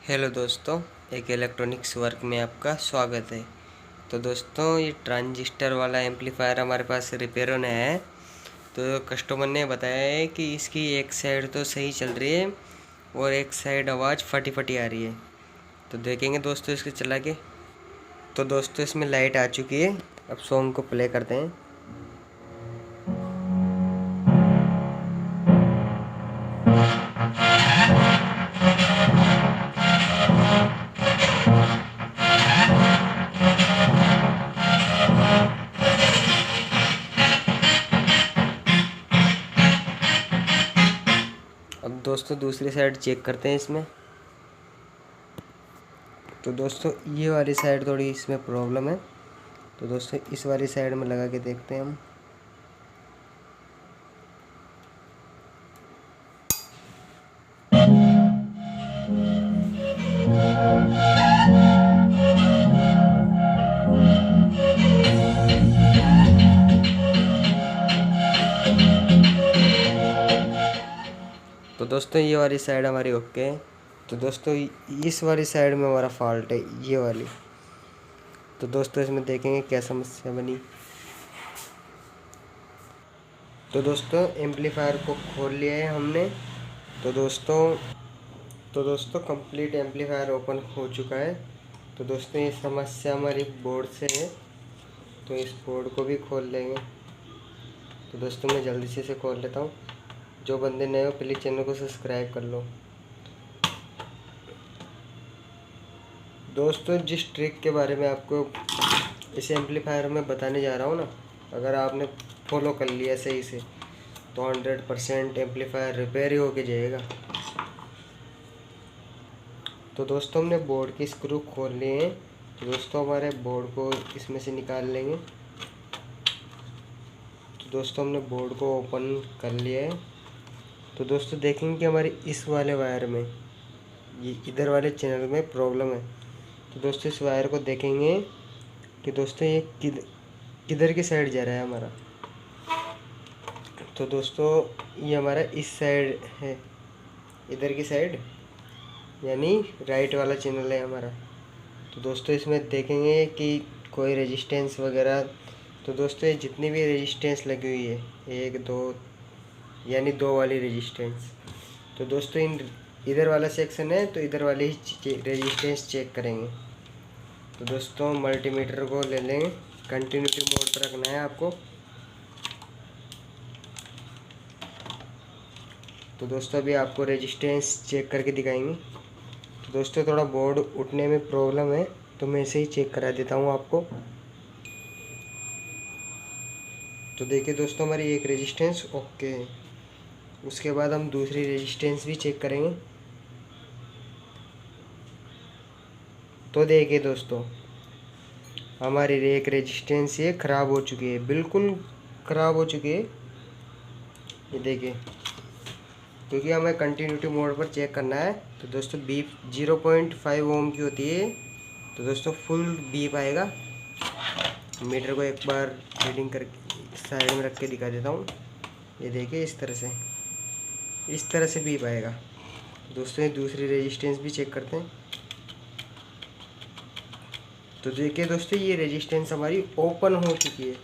Hello दोस्तों, एक electronics work में आपका स्वागत है। तो दोस्तों, ये ट्रांजिस्टर वाला एम्पलीफायर हमारे पास रिपेयर होना है। तो कस्टमर ने बताया है कि इसकी एक साइड तो सही चल रही है और एक साइड आवाज़ फटी फटी आ रही है। तो देखेंगे दोस्तों इसके चला के। तो दोस्तों, इसमें लाइट आ चुकी है। अब सॉन्ग को प्ले करते हैं। अब दोस्तों दूसरी साइड चेक करते हैं इसमें। तो दोस्तों, ये वाली साइड थोड़ी इसमें प्रॉब्लम है। तो दोस्तों, इस वाली साइड में लगा के देखते हैं हम। तो दोस्तों, ये वाली साइड हमारी ओके है। तो दोस्तों, इस वाली साइड में हमारा फॉल्ट है, ये वाली। तो दोस्तों, इसमें देखेंगे क्या समस्या बनी। तो दोस्तों, एम्पलीफायर को खोल लिया है हमने। तो दोस्तों कंप्लीट एम्पलीफायर ओपन हो चुका है। तो दोस्तों, ये समस्या हमारी बोर्ड से है। तो इस बोर्ड को भी खोल लेंगे। तो दोस्तों, मैं जल्दी से इसे खोल लेता हूँ। जो बंदे नए हो प्लीज़ चैनल को सब्सक्राइब कर लो। दोस्तों, जिस ट्रिक के बारे में आपको इस एम्पलीफायर में बताने जा रहा हूँ ना, अगर आपने फॉलो कर लिया सही से तो 100% एम्पलीफायर रिपेयर ही होके जाएगा। तो दोस्तों, हमने बोर्ड की स्क्रू खोल लिए हैं। तो दोस्तों, हमारे बोर्ड को इसमें से निकाल लेंगे। तो दोस्तों, हमने बोर्ड को ओपन कर लिया है। तो दोस्तों, देखेंगे कि हमारी इस वाले वायर में, ये इधर वाले चैनल में प्रॉब्लम है। तो दोस्तों, इस वायर को देखेंगे कि दोस्तों ये किधर की साइड जा रहा है हमारा। तो दोस्तों, ये हमारा इस साइड है, इधर की साइड, यानी राइट वाला चैनल है हमारा। तो दोस्तों, इसमें देखेंगे कि कोई रेजिस्टेंस वगैरह। तो दोस्तों, ये जितनी भी रेजिस्टेंस लगी हुई है, 1 2, यानी 2 वाली रेजिस्टेंस। तो दोस्तों, इधर वाला सेक्शन है तो इधर वाली ही रेजिस्टेंस चेक करेंगे। तो दोस्तों, मल्टीमीटर को ले लेंगे। कंटिन्यूटी मोड पर रखना है आपको। तो दोस्तों, अभी आपको रेजिस्टेंस चेक करके दिखाएंगे। तो दोस्तों, थोड़ा बोर्ड उठने में प्रॉब्लम है तो मैं इसे ही चेक करा देता हूँ आपको। तो देखिए दोस्तों, हमारी एक रेजिस्टेंस ओके है। उसके बाद हम दूसरी रेजिस्टेंस भी चेक करेंगे। तो देखिए दोस्तों, हमारी एक रेजिस्टेंस ये ख़राब हो चुकी है, बिल्कुल ख़राब हो चुकी है। ये देखिए, क्योंकि हमें कंटिन्यूटी मोड पर चेक करना है। तो दोस्तों, बीप 0.5 ओम की होती है। तो दोस्तों, फुल बीप आएगा। मीटर को एक बार रीडिंग करके साइड में रख के दिखा देता हूँ। ये देखिए, इस तरह से बीप आएगा। दोस्तों, ये दूसरी रेजिस्टेंस भी चेक करते हैं। तो देखिए दोस्तों, ये रेजिस्टेंस हमारी ओपन हो चुकी है।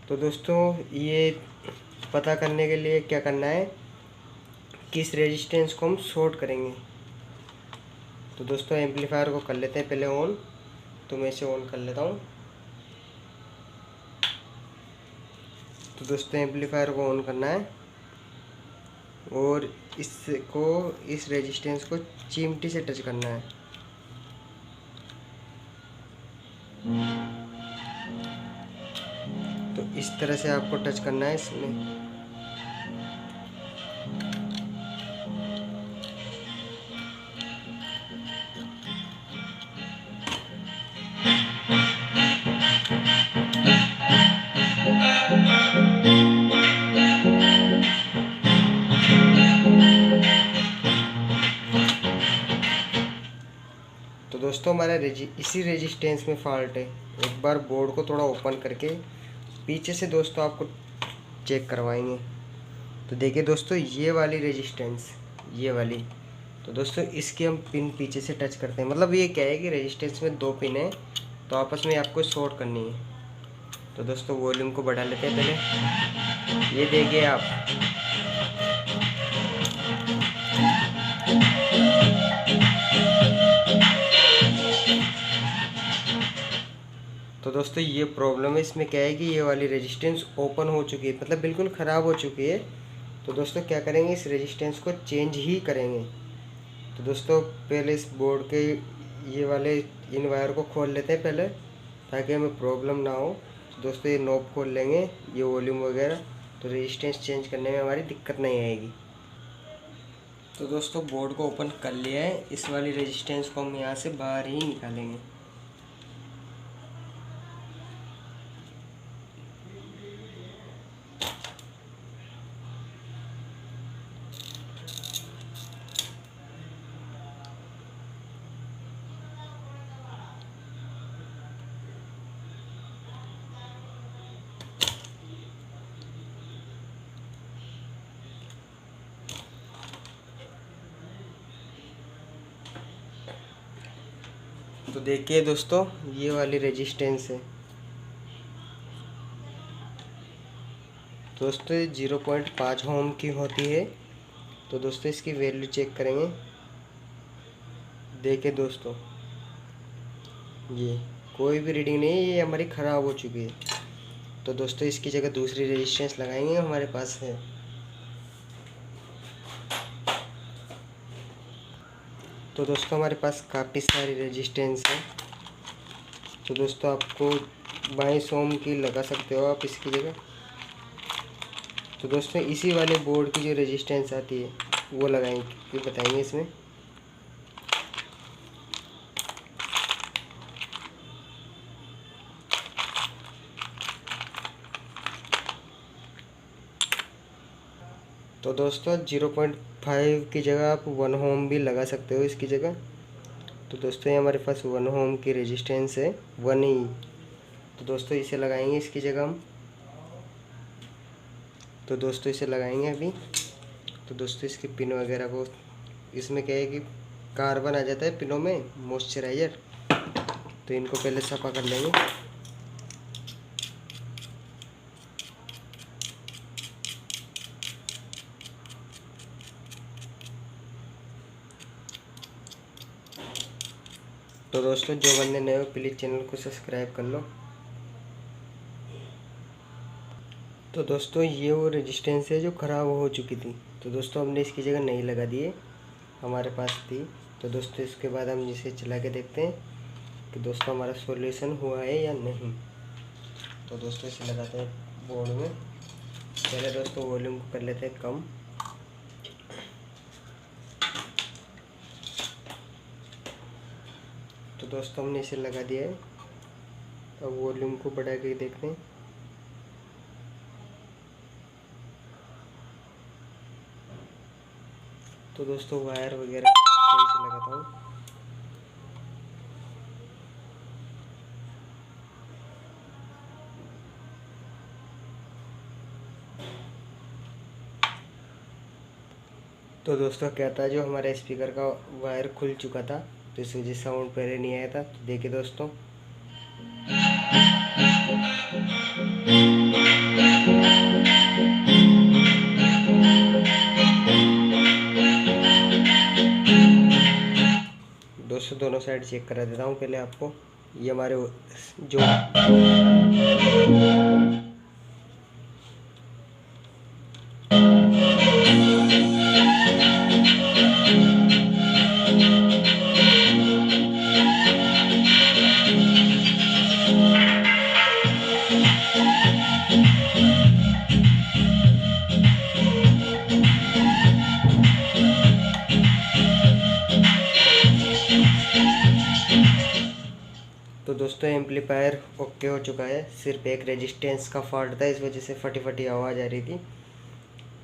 तो दोस्तों, ये पता करने के लिए क्या करना है, किस रेजिस्टेंस को हम शॉर्ट करेंगे। तो दोस्तों, एम्पलीफायर को कर लेते हैं पहले ऑन। तो मैं इसे ऑन कर लेता हूँ। तो दोस्तों, एम्पलीफायर को ऑन करना है और इस रेजिस्टेंस को चिमटी से टच करना है। तो इस तरह से आपको टच करना है इसमें। तो दोस्तों, हमारा इसी रेजिस्टेंस में फॉल्ट है। एक बार बोर्ड को थोड़ा ओपन करके पीछे से दोस्तों आपको चेक करवाएंगे। तो देखिए दोस्तों, ये वाली रेजिस्टेंस, ये वाली। तो दोस्तों इसकी हम पिन पीछे से टच करते हैं, मतलब ये क्या है कि रेजिस्टेंस में 2 पिन है तो आपस में आपको शॉर्ट करनी है। तो दोस्तों वॉल्यूम को बढ़ा लेते हैं पहले, ये देखिए आप। तो दोस्तों ये प्रॉब्लम है, इसमें क्या है कि ये वाली रेजिस्टेंस ओपन हो चुकी है, मतलब बिल्कुल ख़राब हो चुकी है। तो दोस्तों क्या करेंगे, इस रेजिस्टेंस को चेंज ही करेंगे। तो दोस्तों पहले इस बोर्ड के ये वाले इन वायर को खोल लेते हैं पहले, ताकि हमें प्रॉब्लम ना हो। तो दोस्तों ये नॉब खोल लेंगे, ये वॉल्यूम वगैरह, तो रेजिस्टेंस चेंज करने में हमारी दिक्कत नहीं आएगी। तो दोस्तों बोर्ड को ओपन कर लिया है, इस वाली रेजिस्टेंस को हम यहाँ से बाहर ही निकालेंगे। तो देखिए दोस्तों ये वाली रेजिस्टेंस है दोस्तों, 0.5 ओम की होती है। तो दोस्तों इसकी वैल्यू चेक करेंगे। देखिए दोस्तों ये कोई भी रीडिंग नहीं है, ये हमारी ख़राब हो चुकी है। तो दोस्तों इसकी जगह दूसरी रेजिस्टेंस लगाएंगे, हमारे पास है। तो दोस्तों हमारे पास काफ़ी सारी रेजिस्टेंस है। तो दोस्तों आपको 22 ओम की लगा सकते हो आप इसकी जगह। तो दोस्तों इसी वाले बोर्ड की जो रेजिस्टेंस आती है वो लगाएंगे, ये बताएंगे इसमें। तो दोस्तों 0.5 की जगह आप 1 ओम भी लगा सकते हो इसकी जगह। तो दोस्तों ये हमारे पास 1 ओम की रेजिस्टेंस है, 1 ही। तो दोस्तों इसे लगाएंगे इसकी जगह हम। तो दोस्तों इसे लगाएंगे अभी। तो दोस्तों इसकी पिन वगैरह को, इसमें क्या है कि कार्बन आ जाता है पिनों में, मॉइस्चराइज़र, तो इनको पहले सफा कर लेंगे। तो दोस्तों जो बंदे नए हो प्लीज़ चैनल को सब्सक्राइब कर लो। तो दोस्तों ये वो रेजिस्टेंस है जो ख़राब हो चुकी थी। तो दोस्तों हमने इसकी जगह नहीं लगा दिए, हमारे पास थी। तो दोस्तों इसके बाद हम इसे चला के देखते हैं कि दोस्तों हमारा सॉल्यूशन हुआ है या नहीं। तो दोस्तों इसे लगाते हैं बोर्ड में। पहले दोस्तों वॉल्यूम को कर लेते हैं कम। तो दोस्तों हमने इसे लगा दिया है, अब वॉल्यूम को बढ़ा के देखते हैं। तो दोस्तों वायर वगैरह सही से लगाता हूँ। तो दोस्तों क्या था, जो हमारे स्पीकर का वायर खुल चुका था, तो इस वजह से साउंड पहले नहीं आया था। तो देखिए दोस्तों दोनों साइड चेक करा देता हूँ पहले आपको। ये हमारे जो तो दोस्तों एम्पलीफायर ओके हो चुका है, सिर्फ एक रेजिस्टेंस का फॉल्ट था, इस वजह से फटी फटी आवाज़ आ रही थी।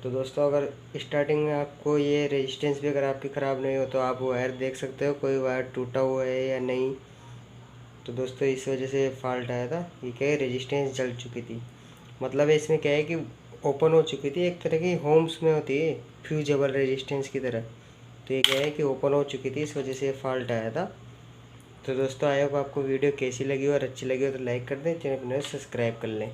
तो दोस्तों अगर स्टार्टिंग में आपको ये रेजिस्टेंस भी अगर आपकी ख़राब नहीं हो तो आप वायर देख सकते हो कोई वायर टूटा हुआ है या नहीं। तो दोस्तों इस वजह से फॉल्ट आया था, ये क्या है रेजिस्टेंस जल चुकी थी, मतलब इसमें क्या है कि ओपन हो चुकी थी, एक तरह की होम्स में होती है फ्यूजेबल रेजिस्टेंस की तरह। तो ये क्या है कि ओपन हो चुकी थी, इस वजह से फॉल्ट आया था। तो दोस्तों आई होप आपको वीडियो कैसी लगी और अच्छी लगी हो तो लाइक कर दें, चैनल को सब्सक्राइब कर लें।